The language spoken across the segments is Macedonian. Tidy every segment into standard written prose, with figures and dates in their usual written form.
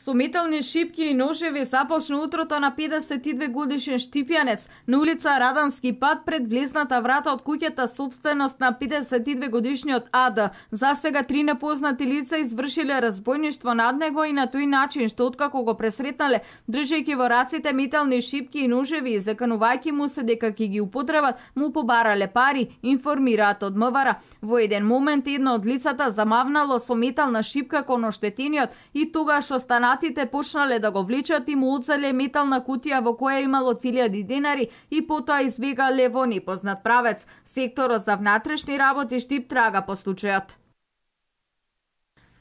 Со метални шипки и ножеви започна утрото на 52 годишен штипјанец на улица Радански пат пред влезната врата од куќата собственост на 52 годишниот АД. За сега 3 непознати лица извршиле разбойништво над него и на тој начин што откако го пресретнале, држејќи во раците метални шипки и ножеви и заканувајќи му се дека ќе ги употребат, му побарале пари, информираат од МВР. Во еден момент едно од лицата замавнало со метална шипка кон оштетениот и тогаш останатите почнале да го влечат и му одзеле метална кутија во која имало 1000 денари и потоа избегале во непознат правец. Секторот за внатрешни работи Штип трага по случајот.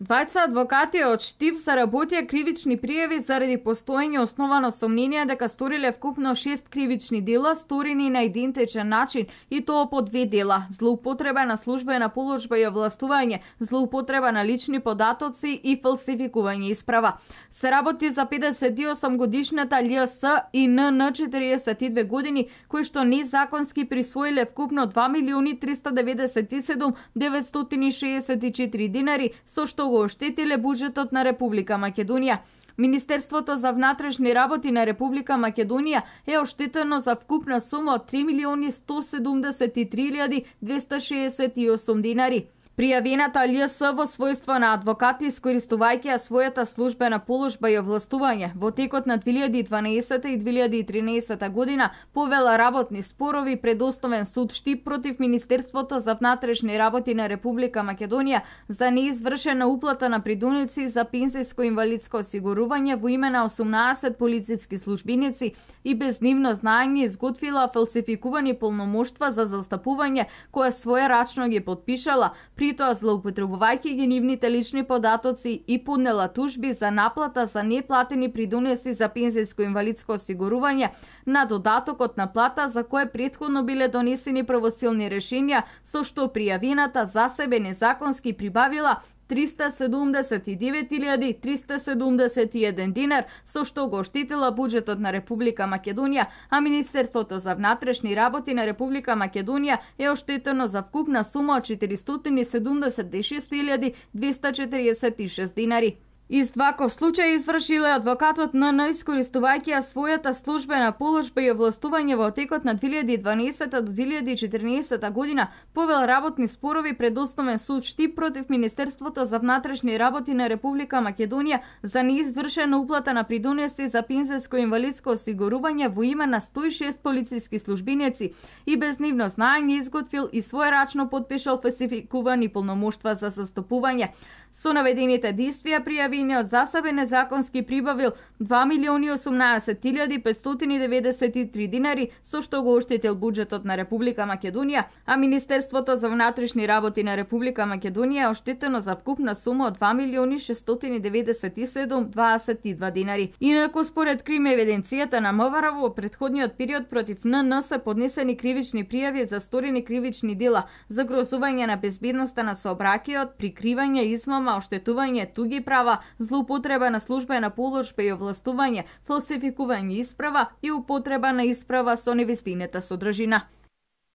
Двајца адвокати од Штип заработија кривични пријави заради постоење основано сомнение дека сториле вкупно 6 кривични дела сторени на идентичен начин и тоа по 2 дела: злоупотреба на службена положба и овластување, злоупотреба на лични податоци и фалсификување исправа. Се работи за 58 годишната ЛС и НН 42 години, кои што незаконски присвоиле вкупно 2.397.964 денари, со што го оштетиле буџетот на Република Македонија. Министерството за внатрешни работи на Република Македонија е оштетено за вкупна сума од 3.173.268 денари. Пријавената ЛС во својство на адвокат, искористувајќи својата службена положба и овластување, во текот на 2012 и 2013 година повела работни спорови пред Основен суд Штип против Министерството за внатрешни работи на Република Македонија за неизвршена уплата на придоници за пензијско-инвалидско осигурување во име на 18 полициски службеници и без нивно знаење изготвила фалсификувани полномоштва за застапување која своерачно ги подпишала, при тоа злоупотребувајќи ги нивните лични податоци и поднела тужби за наплата за неплатени придоноси за пензијско-инвалидско осигурување на додатокот на плата за кое претходно биле донесени правосилни решенија, со што пријавената за себе незаконски прибавила 379.371 динар, со што го оштетила буџетот на Република Македонија, а Министерството за внатрешни работи на Република Македонија е оштетено за вкупна сума од 476.246 динари. Издваков случај извршиле адвокатот НН искористувајќи својата службена положба и овластување во текот на 2012 до 2014 година повел работни спорови пред Основен суд Штип против Министерството за внатрешни работи на Република Македонија за неизвршена уплата на придоноси за пензијско-инвалидско осигурување во име на 106 полициски службеници и без нивно знаење изготвил и своерачно подпишал фалсификувани полномоштва за застапување. Со наведените действија пријавениот за себе незаконски прибавил 2.018.593 динари, со што го оштетил буџетот на Република Македонија, а Министерството за внатрешни работи на Република Македонија е оштетено за вкупна сума од 2.697.22 динари. Инаку според крим евиденцијата на МВР во претходниот период против НН се поднесени кривични пријави за сторени кривични дела, загрозување на безбедноста на сообраќајот, прикривање, измама, оштетување туги права, злоупотреба на службена положба и овластување, фалсификување исправа и употреба на исправа со невистинета содржина.